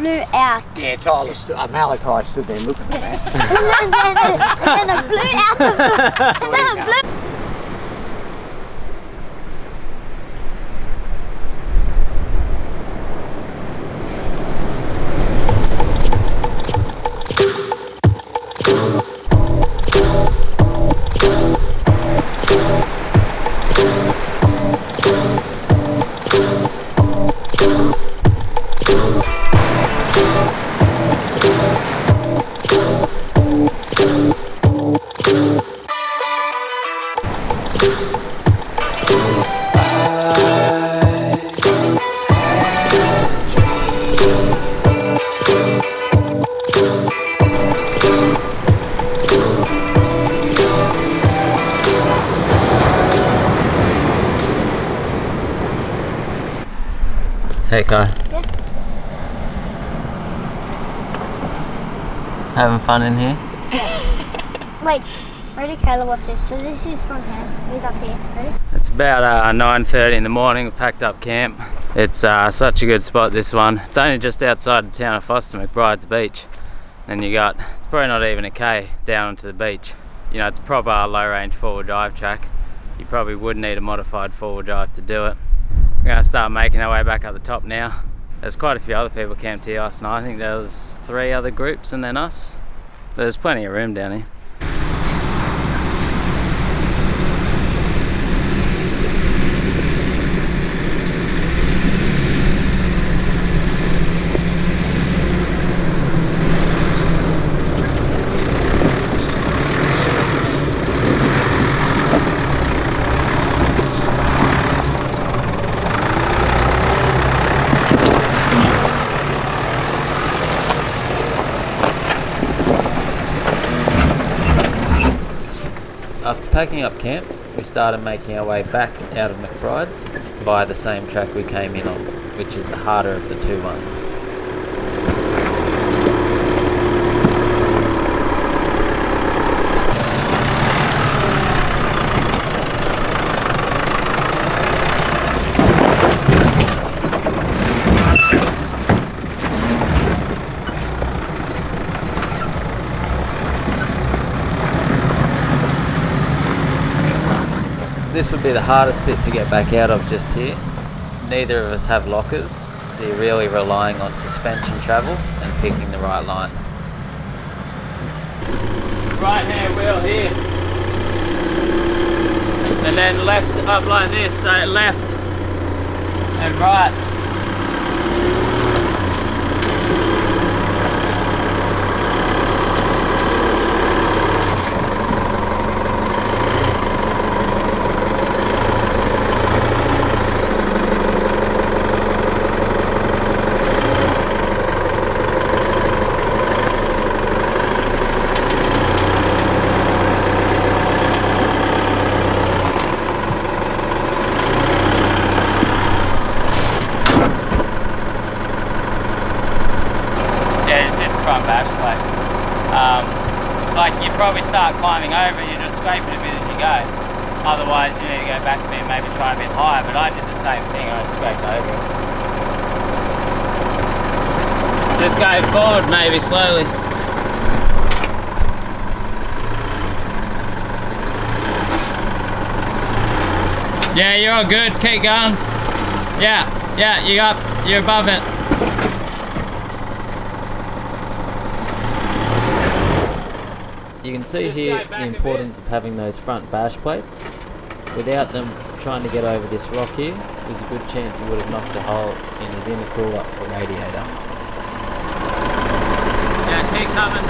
flew out. Yeah, Tyler Malakai stood there looking at that. and then it flew out of the... And then it flew... Hey Kai. Yeah. Having fun in here? Wait, ready, Kayla, watch this. So this is from here. He's up here. Ready? It's about 9:30 in the morning. We've packed up camp. It's such a good spot, this one. It's only just outside the town of Forster, McBrides beach. And you got, it's probably not even a K down onto the beach. You know, it's a proper low range four-wheel drive track. You probably would need a modified four-wheel drive to do it. We're going to start making our way back up the top now. There's quite a few other people camped here last night. I think there was 3 other groups and then us. There's plenty of room down here. After packing up camp, we started making our way back out of McBrides via the same track we came in on, which is the harder of the 2 ones. This would be the hardest bit to get back out of just here. Neither of us have lockers, so you're really relying on suspension travel and picking the right line. Right hand wheel here. And then left up like this, so left and right. Front bash plate. Like you probably start climbing over, you just scrape it a bit as you go. Otherwise you need to go back a bit, maybe try a bit higher, but I did the same thing, I scraped over it. Just go forward maybe slowly. Yeah, you're all good, keep going. Yeah, you're above it. You can see here the importance of having those front bash plates. Without them, trying to get over this rock here, there's a good chance he would have knocked a hole in his intercooler or radiator. Yeah, keep coming.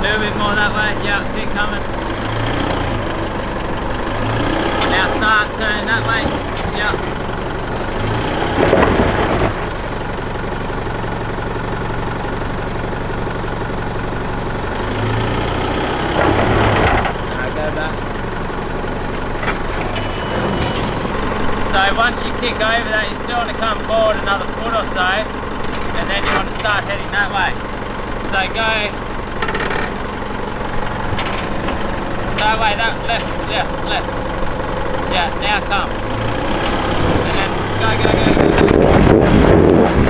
Do a bit more that way. Yeah, keep coming. Now start turning that way. Yeah. So once you kick over that, you still want to come forward another foot or so, and then you want to start heading that way. So go that way, that left. Yeah, now come. And then go.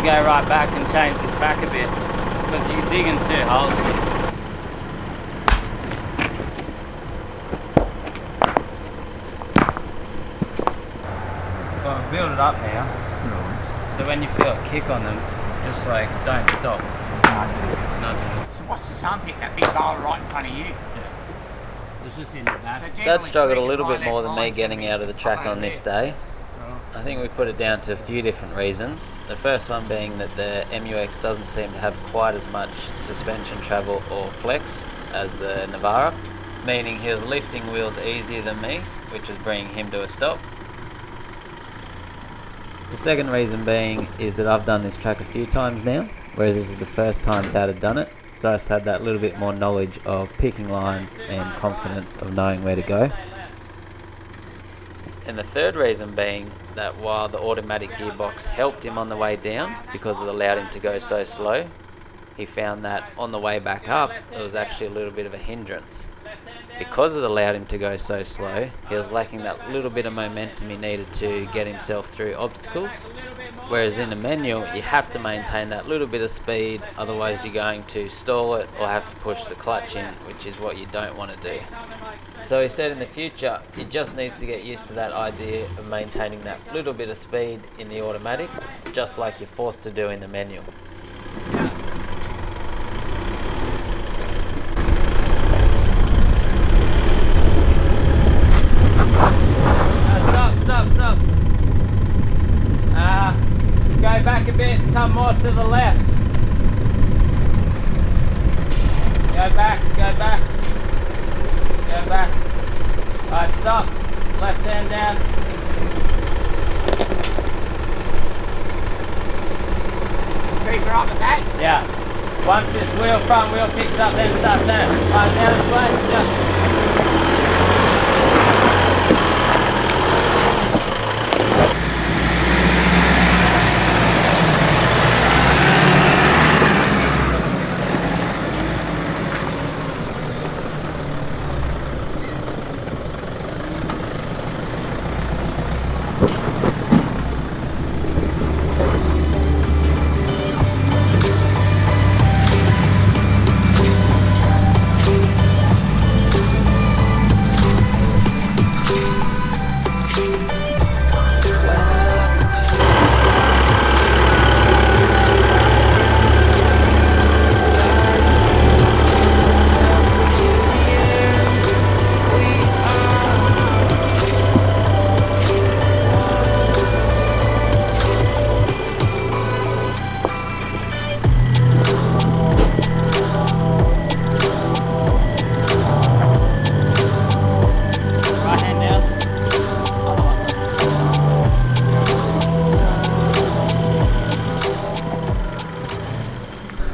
go right back and change this back a bit, because you're digging 2 holes here. So I've built it up now, so when you feel a kick on them, just like don't stop. Nothing. So what's the sun pick? That big boulder right in front of you? It's just in the back. So Dad struggled a little my bit more left than me line's getting gonna out of the be track up on over this there. day. I think we put it down to a few different reasons. The first one being that the MUX doesn't seem to have quite as much suspension travel or flex as the Navara, meaning he was lifting wheels easier than me, which was bringing him to a stop. The second reason being is that I've done this track a few times now, whereas this is the first time Dad had done it, so I just had that little bit more knowledge of picking lines and confidence of knowing where to go. And the third reason being that while the automatic gearbox helped him on the way down because it allowed him to go so slow, he found that on the way back up it was actually a little bit of a hindrance. Because it allowed him to go so slow, he was lacking that little bit of momentum he needed to get himself through obstacles. Whereas in a manual, you have to maintain that little bit of speed, otherwise you're going to stall it or have to push the clutch in, which is what you don't want to do. So he said in the future, he just needs to get used to that idea of maintaining that little bit of speed in the automatic, just like you're forced to do in the manual. Stop. Go back a bit, come more to the left. Go back. Alright, stop. Left hand down. Keep her up at that? Yeah. Once this front wheel picks up, then start turning. Alright, now this way. Yeah.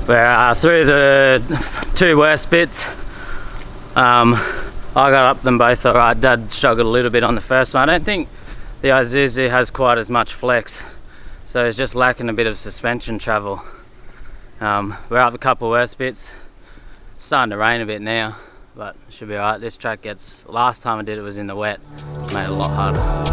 We're through the 2 worst bits. I got up them both alright. Dad struggled a little bit on the first one. I don't think the Isuzu has quite as much flex, so it's just lacking a bit of suspension travel. We're up a couple worst bits. It's starting to rain a bit now, but it should be alright. This track last time I did it was in the wet, made it a lot harder.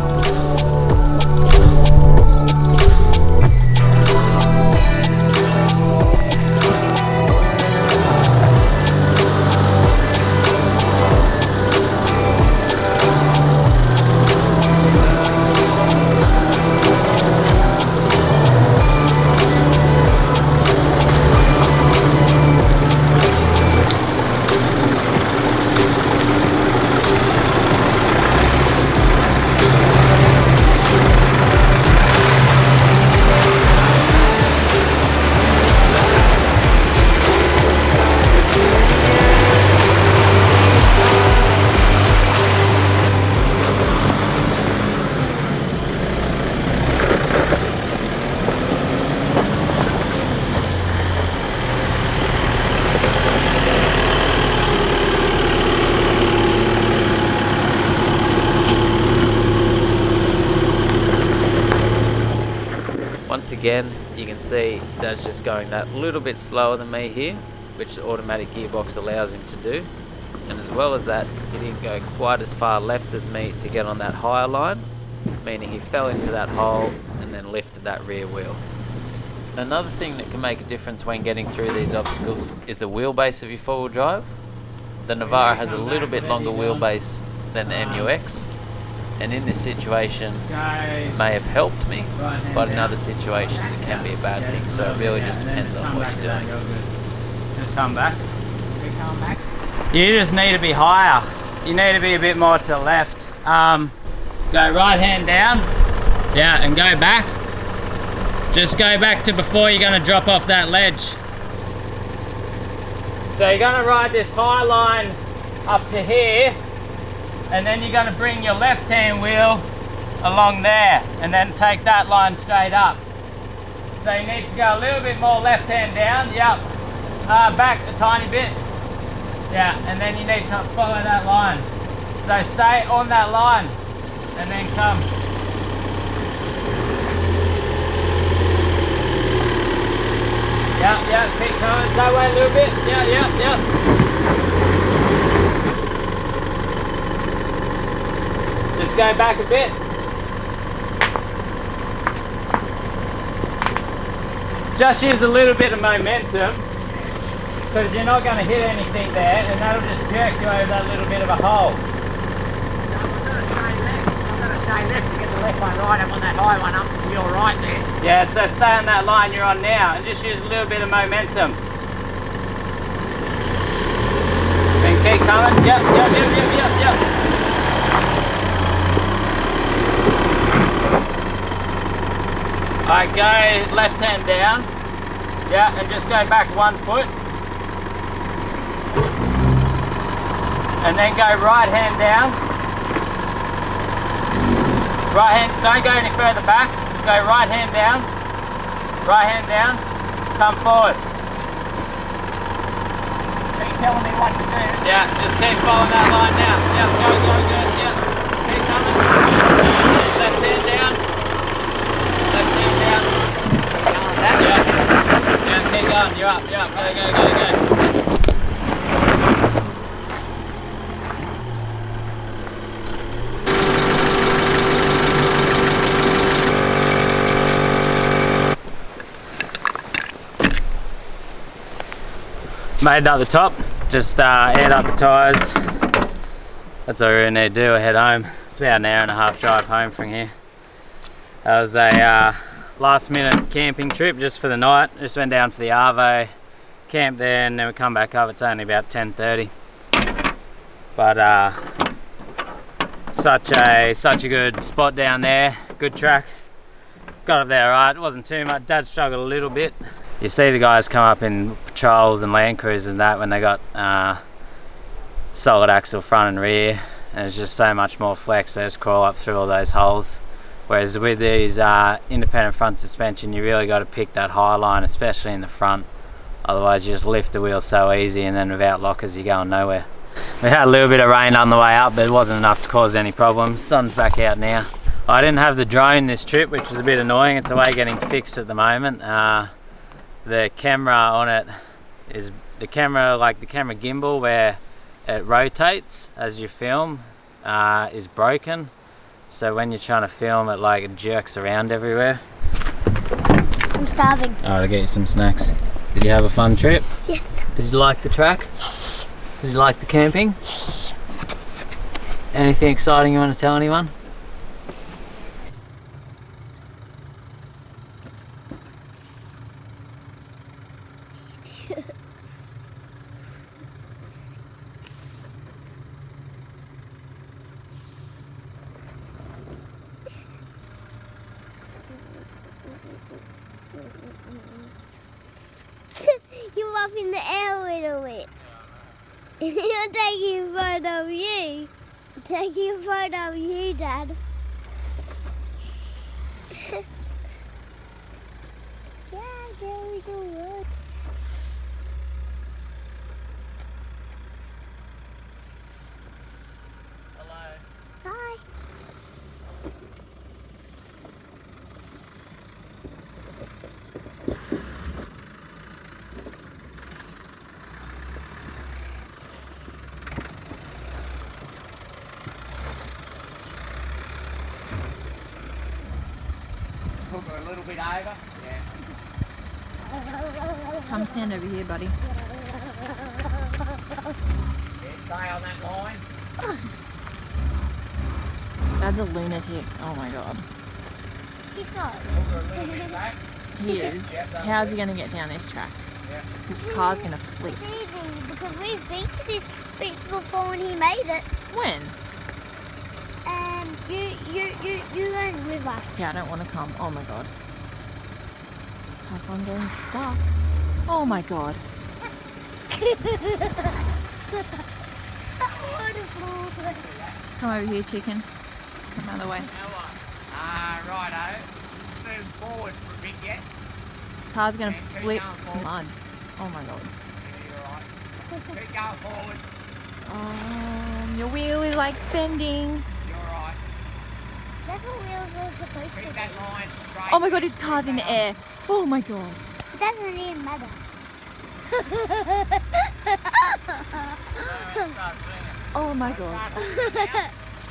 Once again, you can see Dad's just going that little bit slower than me here, which the automatic gearbox allows him to do. And as well as that, he didn't go quite as far left as me to get on that higher line, meaning he fell into that hole and then lifted that rear wheel. Another thing that can make a difference when getting through these obstacles is the wheelbase of your four-wheel drive. The Navara has a little bit longer wheelbase than the MUX, and in this situation it may have helped me, but in other situations it can be a bad thing, so it really just depends on what you're doing. Just come back. Come back. You just need to be higher. You need to be a bit more to the left. Go right hand down. Yeah, and go back. Just go back to before you're going to drop off that ledge. So you're going to ride this high line up to here, and then you're going to bring your left hand wheel along there, and then take that line straight up. So you need to go a little bit more left hand down. Yep. Back a tiny bit. Yeah, and then you need to follow that line. So stay on that line, and then come. Yeah, keep coming that way a little bit. Yeah. Just go back a bit. Just use a little bit of momentum, because you're not going to hit anything there, and that'll just jerk you over that little bit of a hole. I'm going to stay left to get the left one right up on that high one up to your right there. Yeah, so stay on that line you're on now, and just use a little bit of momentum. And keep coming. Yep. Alright, go left hand down. Yeah, and just go back 1 foot. And then go right hand down. Right hand, don't go any further back. Go right hand down. Right hand down. Come forward. Keep telling me what to do. Yeah, just keep following that line now. Yep, go. Yep. Keep coming. Left hand down. Left hand down. Going that way. Yeah, keep going. You're up. Go. Made it up the top, just aired up the tyres. That's all we really need to do. I head home. It's about an hour and a half drive home from here. That was a last minute camping trip just for the night. Just went down for the Arvo, camped there, and then we come back up. It's only about 10:30. But such a good spot down there, good track. Got up there right, it wasn't too much. Dad struggled a little bit. You see the guys come up in patrols and Land Cruisers and that when they got solid axle front and rear, and it's just so much more flex. They just crawl up through all those holes. Whereas with these independent front suspension, you really got to pick that high line, especially in the front. Otherwise you just lift the wheel so easy, and then without lockers you're going nowhere. We had a little bit of rain on the way up, but it wasn't enough to cause any problems. Sun's back out now. I didn't have the drone this trip, which was a bit annoying. It's away getting fixed at the moment. The camera on it is the camera gimbal where it rotates as you film is broken. So when you're trying to film it, it jerks around everywhere. I'm starving. Alright, I'll get you some snacks. Did you have a fun trip? Yes. Did you like the track? Yes. Did you like the camping? Yes. Anything exciting you want to tell anyone? You're up in the air a little bit. You're taking a photo of you. Taking a photo of you, Dad. Yeah, there we go. Hello. Hi. Took her a little bit over. Yeah. Come stand over here, buddy. Stay on that line. Dad's a lunatic. Oh my god. He's not. Move her a little bit back. He is. How's he going to get down this track? Yeah. His car's going to flip. It's easy because we've been to this beach before and he made it. When? And you went with us. Yeah, I don't want to come. Oh my god. Have fun getting stuck. Oh my god. Wonderful. Come over here, chicken. Come out of the way. Now what? Righto. Move forward for a bit yet. Car's going to Yeah, keep flip going forward. mud. Oh my god. Yeah, you're right. Keep going forward. Your wheel is like bending. You're right. That's what wheels are supposed to Keep do. that line straight. Oh my god, his car's in the air. Oh my god. It doesn't even matter. Oh my god.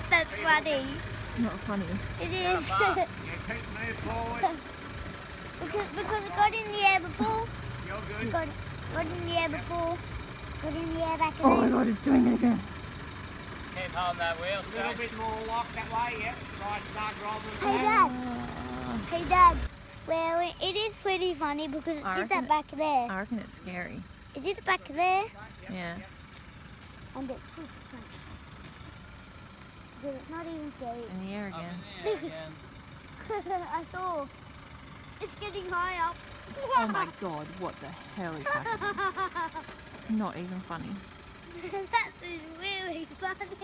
That's funny. It's not funny. It is. Yeah, keep move forward. because it got in the air before. You're It good. got in the air before. Got in the air back Oh my again. god, it's doing it again. Keep holding that wheel A little bit more lock that way, yeah. Right, start driving. Hey Dad. Hey Dad. Well, it is pretty funny because it I did that reckon back there. I reckon it's scary. It did it back there. Yeah. And it's pretty funny. But it's not even scary. In the air again. I saw. It's getting high up. Oh my god, what the hell is happening? It's not even funny. That is really funny.